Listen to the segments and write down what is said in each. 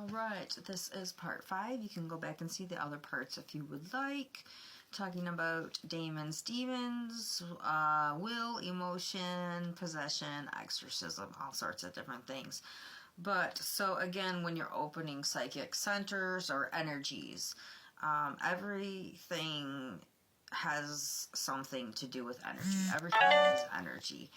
Alright, this is part 5. You can go back and see the other parts if you would like. Talking about Damon's demons, will, emotion, possession, exorcism, all sorts of different things. But, so again, when you're opening psychic centers or energies, everything has something to do with energy. Everything is energy.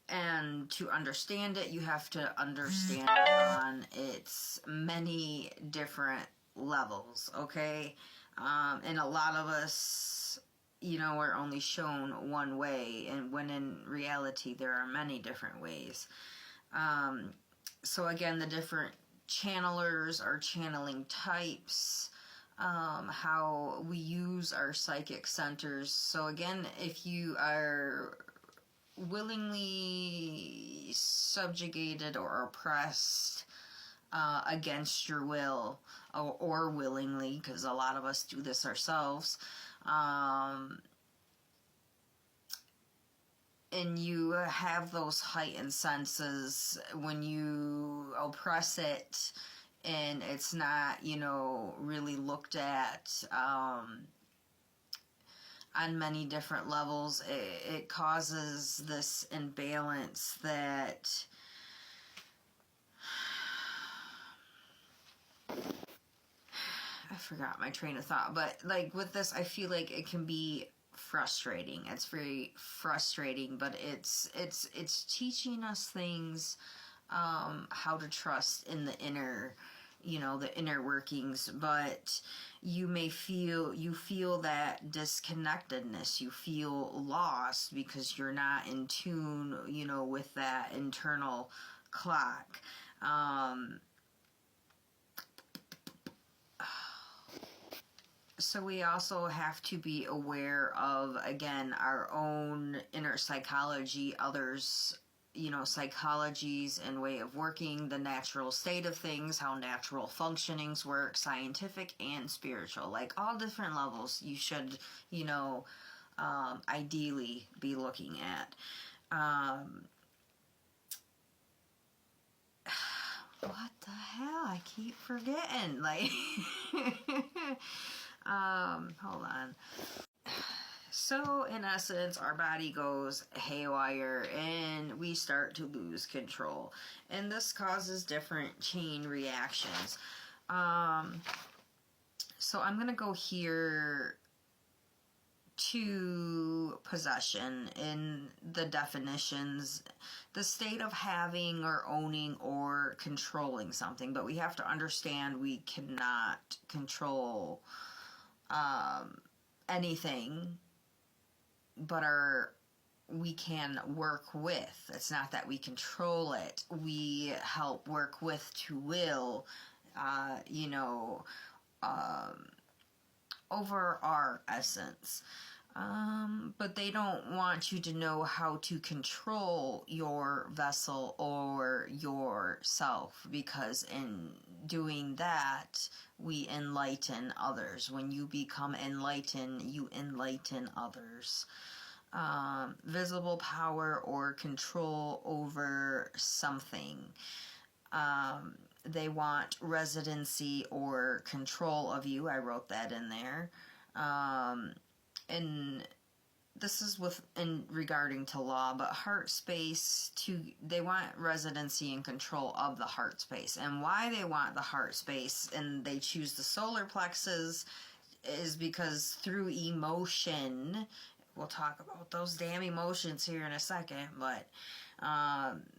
And to understand it, you have to understand it on its many different levels, okay? And a lot of us, you know, are only shown one way, and when in reality there are many different ways. So again, the different channelers or channeling types, how we use our psychic centers. So again, if you are willingly subjugated or oppressed against your will, or willingly, because a lot of us do this ourselves, and you have those heightened senses when you oppress it and it's not, you know, really looked at on many different levels, it causes this imbalance that I forgot my train of thought, but like with this, I feel like it can be frustrating. It's very frustrating, but it's teaching us things, how to trust in the inner, you know, the inner workings. But you may feel that disconnectedness, you feel lost because you're not in tune, you know, with that internal clock. So we also have to be aware of, again, our own inner psychology, others, you know, psychologies and way of working, the natural state of things, how natural functionings work, scientific and spiritual, like all different levels you should, you know, ideally be looking at. What the hell? I keep forgetting, like... hold on. So, in essence, our body goes haywire and we start to lose control. And this causes different chain reactions. So I'm going to go here to possession in the definitions. The state of having or owning or controlling something. But we have to understand we cannot control anything, but we can work with. It's not that we control it. We help work with to will, you know, over our essence. But they don't want you to know how to control your vessel or yourself, because in doing that, we enlighten others. When you become enlightened, you enlighten others. Visible power or control over something. They want residency or control of you. I wrote that in there. And this is regarding to law, but heart space, they want residency and control of the heart space. And why they want the heart space and they choose the solar plexus is because through emotion, we'll talk about those damn emotions here in a second, but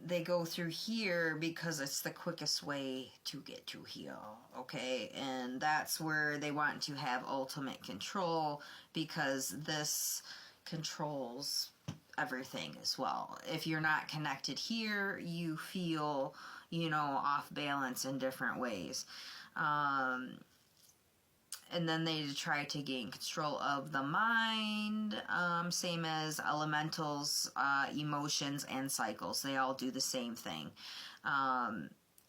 they go through here because it's the quickest way to get to heal, okay? And that's where they want to have ultimate control, because this controls everything as well. If you're not connected here, you feel, you know, off balance in different ways. And then they try to gain control of the mind, same as elementals, emotions, and cycles. They all do the same thing.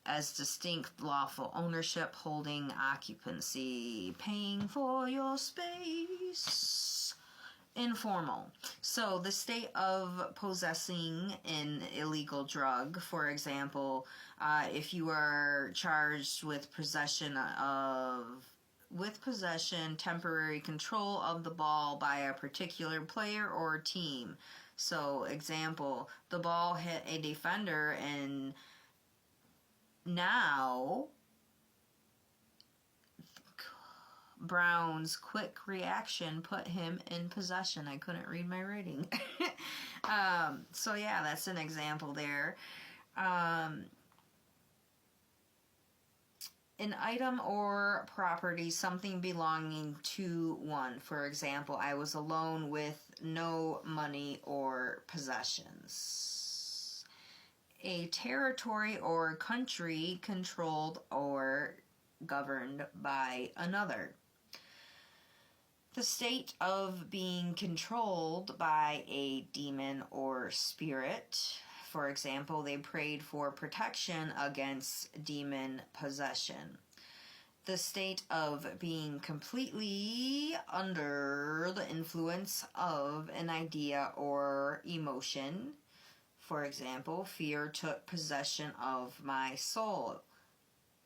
As distinct lawful ownership, holding, occupancy, paying for your space Informal. So the state of possessing an illegal drug, for example, if you are charged with temporary control of the ball by a particular player or team. So, example, the ball hit a defender and now Brown's quick reaction put him in possession. I couldn't read my writing. So yeah, that's an example there. An item or property, something belonging to one. For example, I was alone with no money or possessions. A territory or country controlled or governed by another. The state of being controlled by a demon or spirit. For example, they prayed for protection against demon possession. The state of being completely under the influence of an idea or emotion. For example, fear took possession of my soul.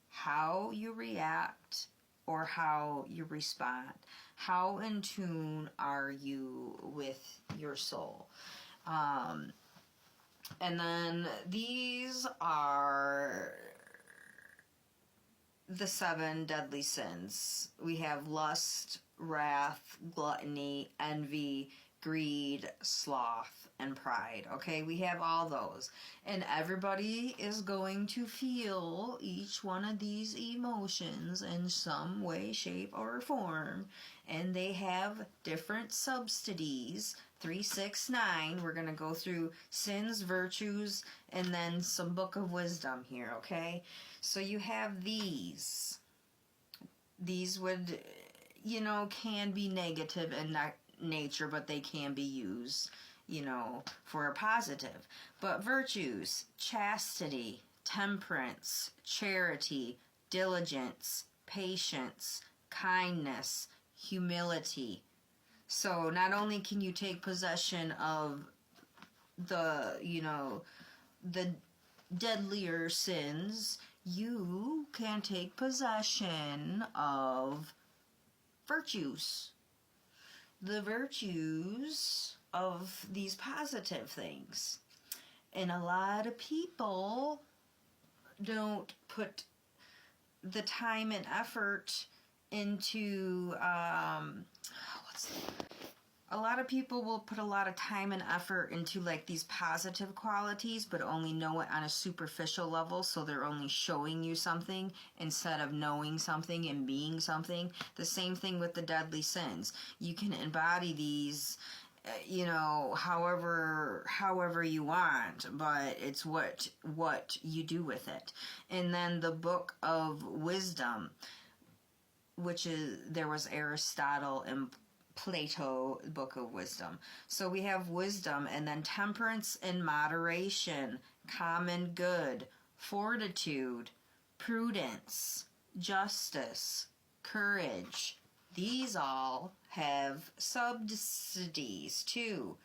How you react or how you respond. How in tune are you with your soul? And then these are the 7 deadly sins. We have lust, wrath, gluttony, envy, greed, sloth, and pride. Okay, we have all those. And everybody is going to feel each one of these emotions in some way, shape, or form. And they have different subsidies. 3, 6, 9. We're going to go through sins, virtues, and then some book of wisdom here, okay? So you have these. These would, can be negative in nature, but they can be used, for a positive. But virtues, chastity, temperance, charity, diligence, patience, kindness, humility. So not only can you take possession of the deadlier sins, you can take possession of virtues. The virtues of these positive things. And a lot of people don't put the time and effort into a lot of people will put a lot of time and effort into like these positive qualities, but only know it on a superficial level. So they're only showing you something instead of knowing something and being something. The same thing with the deadly sins. You can embody these, however you want, but it's what you do with it. And then the book of wisdom, which there was Aristotle and Plato, book of wisdom. So we have wisdom, and then temperance and moderation, common good, fortitude, prudence, justice, courage. These all have subsidies too.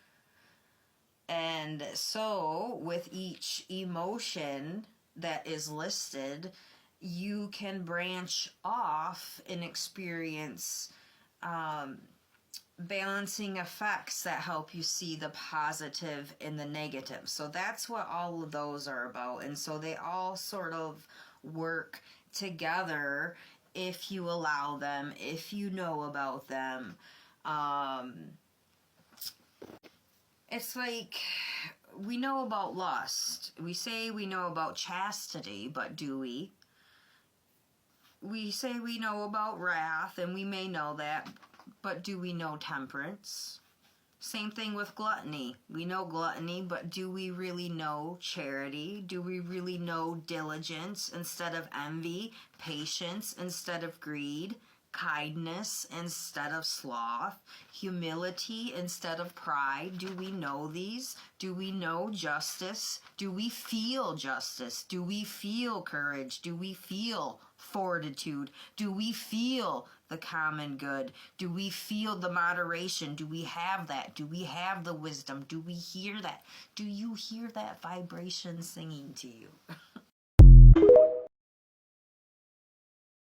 And so with each emotion that is listed, you can branch off and experience balancing effects that help you see the positive and the negative. So that's what all of those are about. And so they all sort of work together if you allow them, if you know about them. It's like we know about lust. We say we know about chastity, but do we? We say we know about wrath, and we may know that, but do we know temperance? Same thing with gluttony. We know gluttony, but do we really know charity? Do we really know diligence instead of envy? Patience instead of greed? kindness instead of sloth, humility instead of pride? Do we know these? Do we know justice? Do we feel justice? Do we feel courage? Do we feel fortitude? Do we feel the common good? Do we feel the moderation? Do we have that? Do we have the wisdom? Do we hear that? Do you hear that vibration singing to you?